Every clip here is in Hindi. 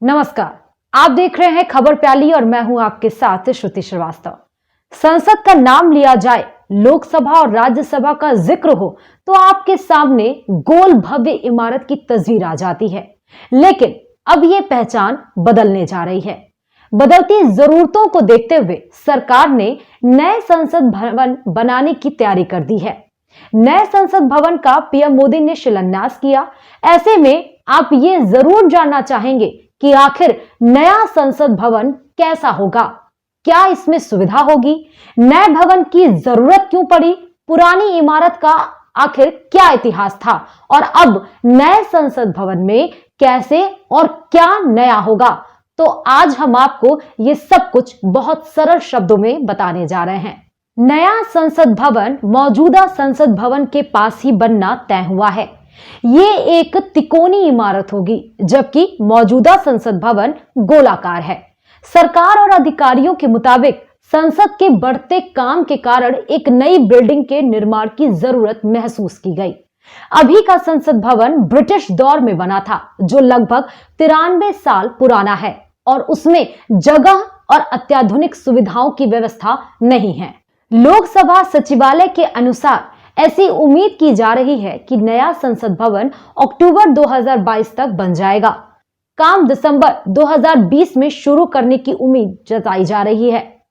नमस्कार, आप देख रहे हैं खबर प्याली और मैं हूं आपके साथ श्रुति श्रीवास्तव। संसद का नाम लिया जाए, लोकसभा और राज्यसभा का जिक्र हो तो आपके सामने गोल भव्य इमारत की तस्वीर आ जाती है। लेकिन अब ये पहचान बदलने जा रही है। बदलती जरूरतों को देखते हुए सरकार ने नए संसद भवन बनाने की तैयारी कर दी है। नए संसद भवन का पीएम मोदी ने शिलान्यास किया। ऐसे में आप ये जरूर जानना चाहेंगे कि आखिर नया संसद भवन कैसा होगा, क्या इसमें सुविधा होगी, नए भवन की जरूरत क्यों पड़ी, पुरानी इमारत का आखिर क्या इतिहास था और अब नए संसद भवन में कैसे और क्या नया होगा। तो आज हम आपको ये सब कुछ बहुत सरल शब्दों में बताने जा रहे हैं। नया संसद भवन मौजूदा संसद भवन के पास ही बनना तय हुआ है। ये एक तिकोनी इमारत होगी, जबकि मौजूदा संसद भवन गोलाकार है। सरकार और अधिकारियों के मुताबिक संसद के बढ़ते काम के कारण एक नई बिल्डिंग के निर्माण की जरूरत महसूस की गई। अभी का संसद भवन ब्रिटिश दौर में बना था, जो लगभग 93 साल पुराना है और उसमें जगह और अत्याधुनिक सुविधाओं की व्यवस्था नहीं है। लोकसभा सचिवालय के अनुसार ऐसी उम्मीद की जा रही है कि नया संसद भवन अक्टूबर 2022 तक बन जाएगा। काम दिसंबर 2020 में शुरू करने की उम्मीद जताई जा रही है।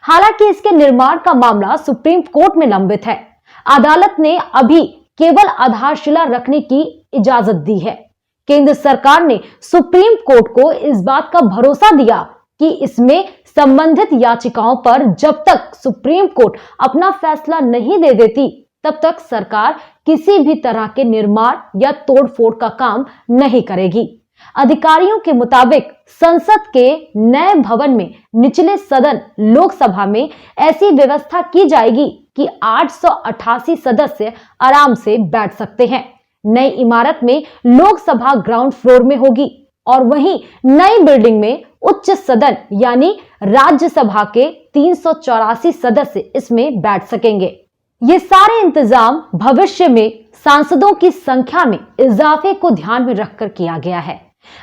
हालांकि इसके निर्माण का मामला सुप्रीम कोर्ट में लंबित है। अदालत ने अभी केवल आधारशिला रखने की इजाजत दी है। केंद्र सरकार ने सुप्रीम कोर्ट को इस बात का भरोसा दिया कि इसमें संबंधित याचिकाओं पर जब तक सुप्रीम कोर्ट अपना फैसला नहीं दे देती, तब तक सरकार किसी भी तरह के निर्माण या तोड़फोड़ का काम नहीं करेगी। अधिकारियों के मुताबिक संसद के नए भवन में निचले सदन लोकसभा में ऐसी व्यवस्था की जाएगी कि 888 सदस्य आराम से बैठ सकते हैं। नई इमारत में लोकसभा ग्राउंड फ्लोर में होगी और वहीं नई बिल्डिंग में उच्च सदन यानी राज्यसभा के 384 सदस्य इसमें बैठ सकेंगे। ये सारे इंतजाम भविष्य में सांसदों की संख्या में इजाफे को ध्यान में रखकर किया गया है।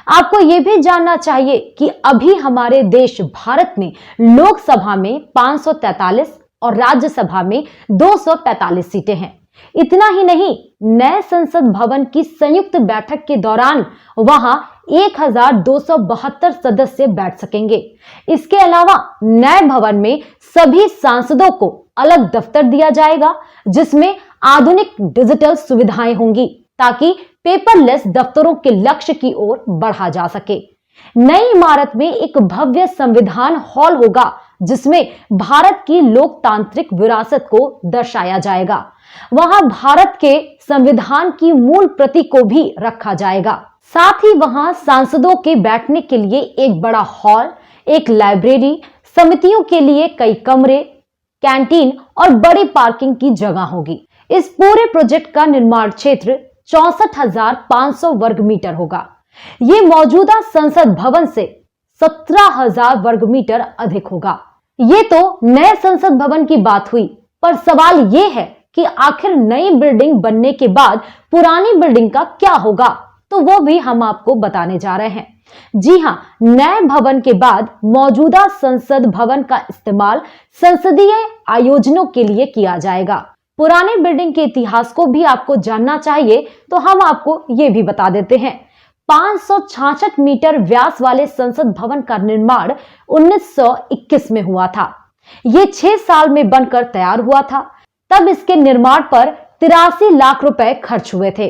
आपको यह भी जानना चाहिए कि अभी हमारे देश भारत में लोकसभा में 543 और राज्यसभा में 245 सीटें हैं। इतना ही नहीं, नए संसद भवन की संयुक्त बैठक के दौरान वहां 1272 सदस्य बैठ सकेंगे। इसके अलावा नए भवन में सभी सांसदों को अलग दफ्तर दिया जाएगा, जिसमें आधुनिक डिजिटल सुविधाएं होंगी ताकि पेपरलेस दफ्तरों के लक्ष्य की ओर बढ़ा जा सके। नई इमारत में एक भव्य संविधान हॉल होगा, जिसमें भारत की लोकतांत्रिक विरासत को दर्शाया जाएगा। वहां भारत के संविधान की मूल प्रति को भी रखा जाएगा। साथ ही वहां सांसदों के बैठने के लिए एक बड़ा हॉल, एक लाइब्रेरी, समितियों के लिए कई कमरे, कैंटीन और बड़ी पार्किंग की जगह होगी। इस पूरे प्रोजेक्ट का निर्माण क्षेत्र 64,500 वर्ग मीटर होगा। ये मौजूदा संसद भवन से 17,000 वर्ग मीटर अधिक होगा। ये तो नए संसद भवन की बात हुई, पर सवाल ये है कि आखिर नई बिल्डिंग बनने के बाद पुरानी बिल्डिंग का क्या होगा, तो वो भी हम आपको बताने जा रहे हैं। जी हां, नए भवन के बाद मौजूदा संसद भवन का इस्तेमाल संसदीय आयोजनों के लिए किया जाएगा। पुराने बिल्डिंग के इतिहास को भी आपको जानना चाहिए तो हम आपको ये भी बता देते हैं। 566 मीटर व्यास वाले संसद भवन का निर्माण 1921 में हुआ था। ये 6 साल में बनकर तैयार हुआ था। तब इसके निर्माण पर 83 लाख रुपए खर्च हुए थे।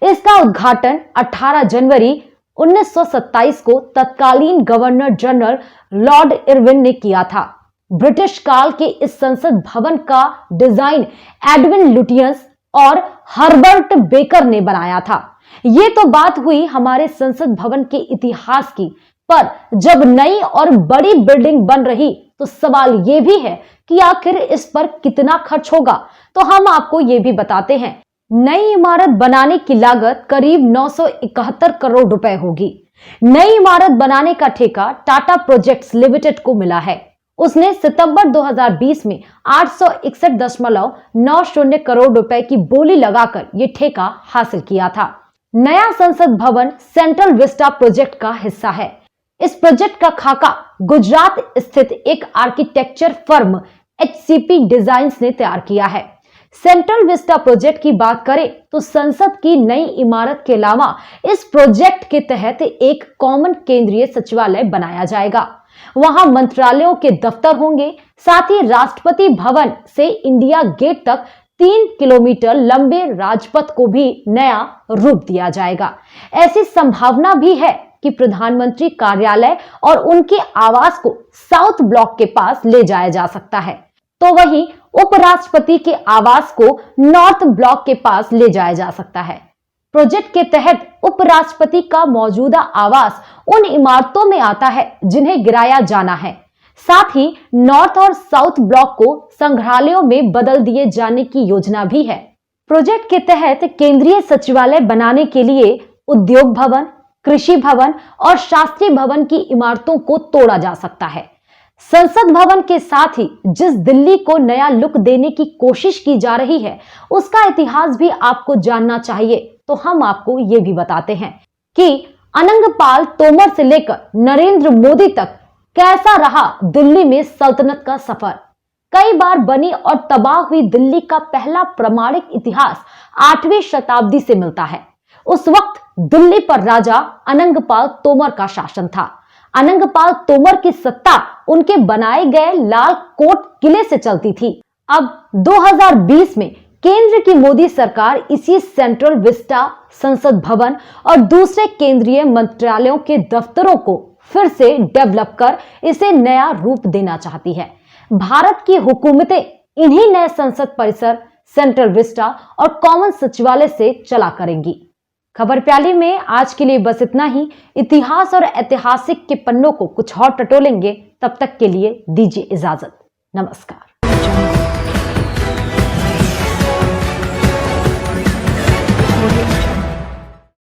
इसका उद्घाटन 18 जनवरी 1927 को तत्कालीन गवर्नर जनरल लॉर्ड इरविन ने किया था। ब्रिटिश काल के इस संसद भवन का डिजाइन एडविन लुटियंस और हर्बर्ट बेकर ने बनाया था। ये तो बात हुई हमारे संसद भवन के इतिहास की, पर जब नई और बड़ी बिल्डिंग बन रही तो सवाल ये भी है कि आखिर इस पर कितना खर्च होगा। तो हम आपको ये भी बताते हैं। नई इमारत बनाने की लागत करीब 971 करोड़ रुपए होगी। नई इमारत बनाने का ठेका टाटा प्रोजेक्ट्स लिमिटेड को मिला है। उसने सितंबर 2020 में 861.90 करोड़ रुपए की बोली लगाकर यह ठेका हासिल किया था। नया संसद भवन सेंट्रल विस्टा प्रोजेक्ट का हिस्सा है। इस प्रोजेक्ट का खाका गुजरात स्थित एक आर्किटेक्चर फर्म HCP डिजाइन्स ने तैयार किया है। सेंट्रल विस्टा प्रोजेक्ट की बात करें तो संसद की नई इमारत के अलावा इस प्रोजेक्ट के तहत एक कॉमन केंद्रीय सचिवालय बनाया जाएगा। वहां मंत्रालयों के दफ्तर होंगे, साथ ही राष्ट्रपति भवन से इंडिया गेट तक 3 किलोमीटर लंबे राजपथ को भी नया रूप दिया जाएगा। ऐसी संभावना भी है कि प्रधानमंत्री कार्यालय और उनके आवास को साउथ ब्लॉक के पास ले जाया जा सकता है, तो वहीं उपराष्ट्रपति के आवास को नॉर्थ ब्लॉक के पास ले जाया जा सकता है। प्रोजेक्ट के तहत उपराष्ट्रपति का मौजूदा आवास उन इमारतों में आता है जिन्हें गिराया जाना है। साथ ही नॉर्थ और साउथ ब्लॉक को संग्रहालयों में बदल दिए जाने की योजना भी है। प्रोजेक्ट के तहत केंद्रीय सचिवालय बनाने के लिए उद्योग भवन, कृषि भवन और शास्त्री भवन की इमारतों को तोड़ा जा सकता है। संसद भवन के साथ ही जिस दिल्ली को नया लुक देने की कोशिश की जा रही है, उसका इतिहास भी आपको जानना चाहिए, तो हम आपको ये भी बताते हैं कि अनंगपाल तोमर से लेकर नरेंद्र मोदी तक कैसा रहा दिल्ली में सल्तनत का सफर। कई बार बनी और तबाह हुई दिल्ली का पहला प्रमाणिक इतिहास 8वीं शताब्दी से मिलता है। उस वक्त दिल्ली पर राजा अनंगपाल तोमर का शासन था। अनंगपाल तोमर की सत्ता उनके बनाए गए लाल कोट किले से चलती थी। अब 2020 में केंद्र की मोदी सरकार इसी सेंट्रल विस्टा, संसद भवन और दूसरे केंद्रीय मंत्रालयों के दफ्तरों को फिर से डेवलप कर इसे नया रूप देना चाहती है। भारत की हुकूमतें इन्हीं नए संसद परिसर, सेंट्रल विस्टा और कॉमन सचिवालय से चला करेंगी। खबर प्याली में आज के लिए बस इतना ही। इतिहास और ऐतिहासिक के पन्नों को कुछ और टटोलेंगे, तब तक के लिए दीजिए इजाजत। नमस्कार।